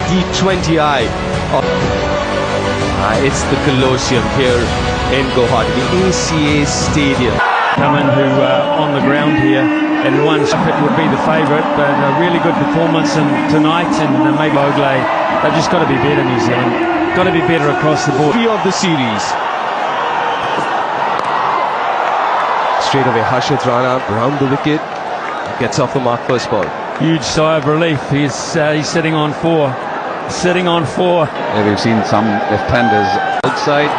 T20I. It's the Colosseum here in Guwahati, the ACA Stadium. Coming who on the ground here and one it would be the favourite, but a really good performance tonight, and maybe Ogle. They've just got to be better, New Zealand. Got to be better across the board. 3 of the series. Straight away, Harshit Rana round the wicket, gets off the mark first ball. Huge sigh of relief. He's sitting on 4. Sitting on 4. Yeah, we've seen some left-handers outside.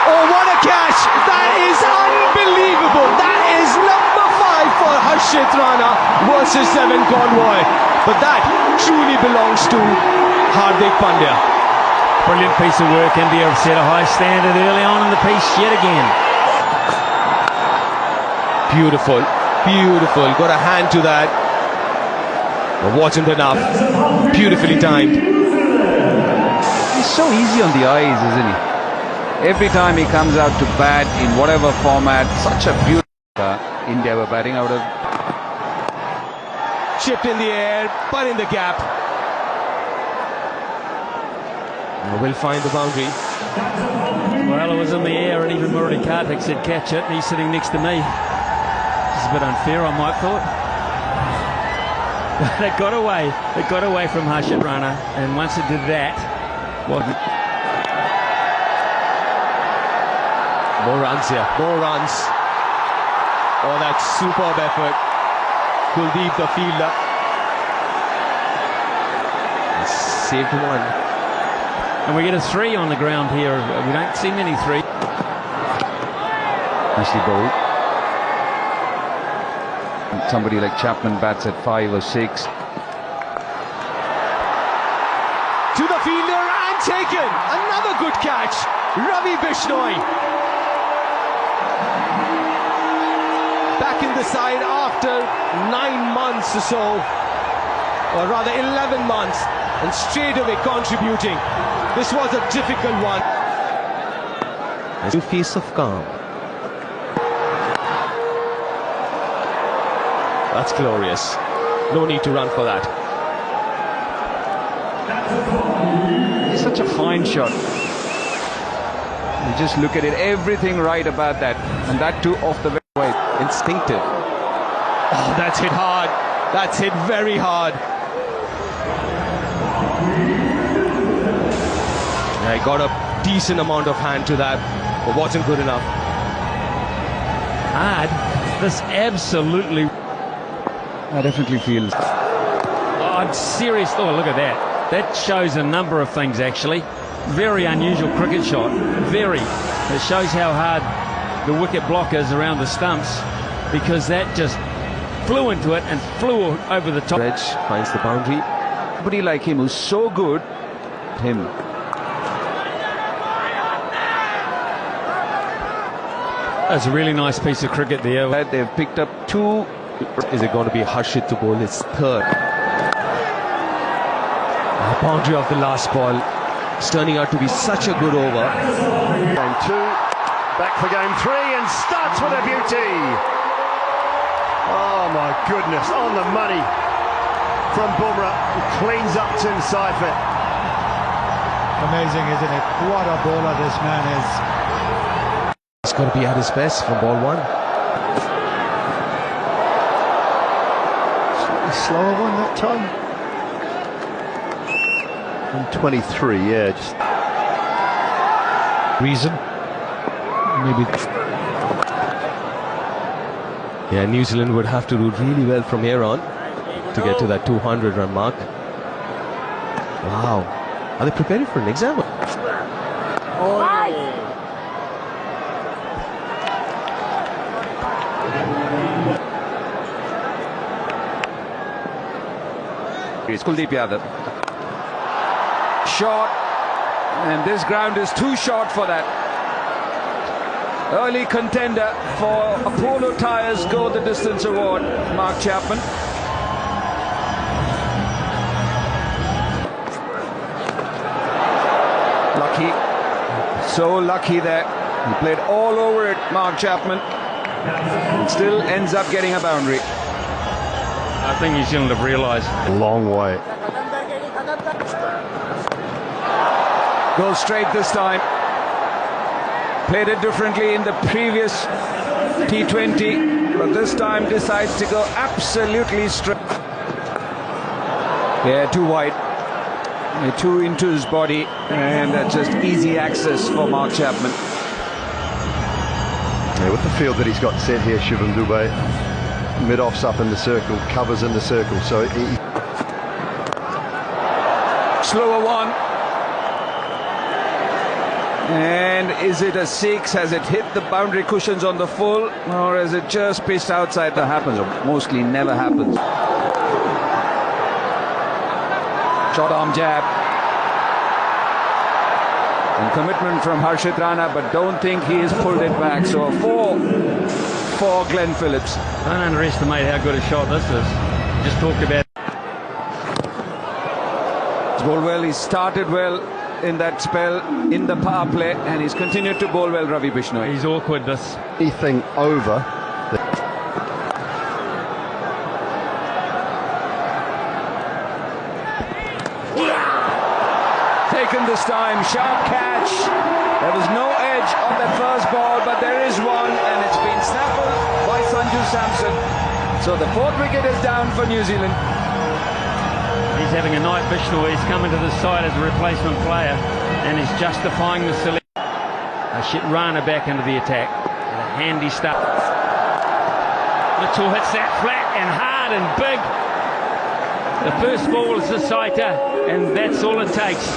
Oh, what a catch! That is unbelievable! That is number 5 for Harshit Rana versus Devon Conway. But that truly belongs to Hardik Pandya. Brilliant piece of work. India have set a high standard early on in the piece yet again. Beautiful, beautiful. Got a hand to that. But wasn't enough. Beautifully timed. He's so easy on the eyes, isn't he? Every time he comes out to bat in whatever format, such a beautiful India were batting out of. Chipped in the air, but in the gap. Will find the boundary. Well, it was in the air, and even Murali Karthik said catch it, and he's sitting next to me. It's a bit unfair, I might thought. It got away. It got away from Harshit Rana, and once it did that, well, more runs here. More runs. Oh, that's superb effort. Kuldeep, the fielder, saved one. And we get a 3 on the ground here. We don't see many 3. Nicely bowled. And somebody like Chapman bats at 5 or 6. To the fielder and taken. Another good catch. Ravi Bishnoi. Back in the side after 9 months or so. Or rather 11 months. And straight away contributing. This was a difficult one. A new face of calm. That's glorious. No need to run for that. It's such a fine shot. You just look at it, everything right about that. And that too off the way. Instinctive. Oh, that's hit hard. That's hit very hard. I got a decent amount of hand to that, but wasn't good enough. Hard. This absolutely. I definitely feel. Oh, serious. Oh, look at that. That shows a number of things, actually. Very unusual cricket shot. Very. It shows how hard the wicket block is around the stumps, because that just flew into it and flew over the top. Reg finds the boundary. Somebody like him who's so good. Him. That's a really nice piece of cricket there. They've picked up 2. Is it going to be Harshit to bowl his 3rd? Boundary of the last ball. It's turning out to be such a good over. Game 2, back for game 3, and starts with a beauty. Oh my goodness, on the money from Bumrah, who cleans up Tim Seifert. Amazing, isn't it? What a bowler this man is. He's got to be at his best from ball 1. Slightly slower one that time. 123, yeah. Just Reason? Maybe. Yeah, New Zealand would have to do really well from here on to get to that 200-run mark. Wow. Are they preparing for an exam? It's Kuldeep Yadav. Short, and this ground is too short for that. Early contender for Apollo Tyres Go the Distance Award, Mark Chapman. Lucky, so lucky there. He played all over it, Mark Chapman. Still ends up getting a boundary. I think New Zealand have realised. Long way. Goes straight this time. Played it differently in the previous T20, but this time decides to go absolutely straight. Yeah, too wide. Too into his body, and just easy access for Mark Chapman. Yeah, with the field that he's got set here, Shivam Dube, mid-offs up in the circle, covers in the circle, so he... Slower one. And is it a six? Has it hit the boundary cushions on the full, or has it just pitched outside? That happens, or mostly never happens. Short arm jab. And commitment from Harshit Rana, but don't think he has pulled it back. So a 4 for Glenn Phillips. Don't underestimate how good a shot this is. Just talked about. He's bowled well, he started well in that spell in the power play, and he's continued to bowl well, Ravi Bishnoi. He's awkward, this. Anything over... Taken this time, sharp catch. There was no edge on that first ball, but there is one, and it's been snaffled by Sanju Samson. So the 4th wicket is down for New Zealand. He's having a night, Bishnoi. He's coming to the side as a replacement player, and he's justifying the selection. Harshit Rana back into the attack. And a handy start. Mitchell hits that flat and hard and big. The first ball is the sighter, and that's all it takes.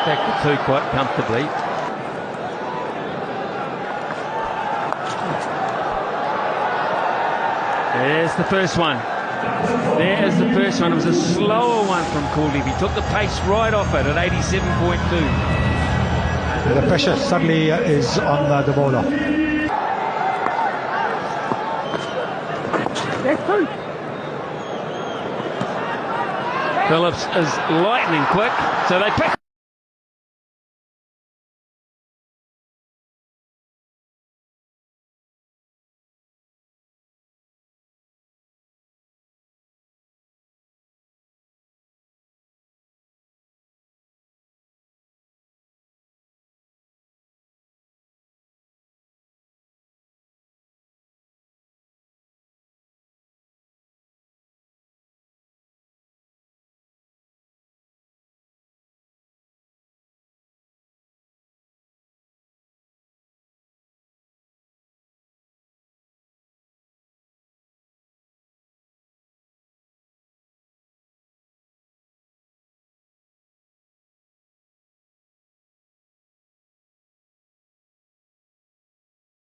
Back to 2 quite comfortably. There's the first one. There's the first one. It was a slower one from Kuldeep. He took the pace right off it at 87.2. The pressure suddenly is on the bowler. Phillips is lightning quick, so they pick.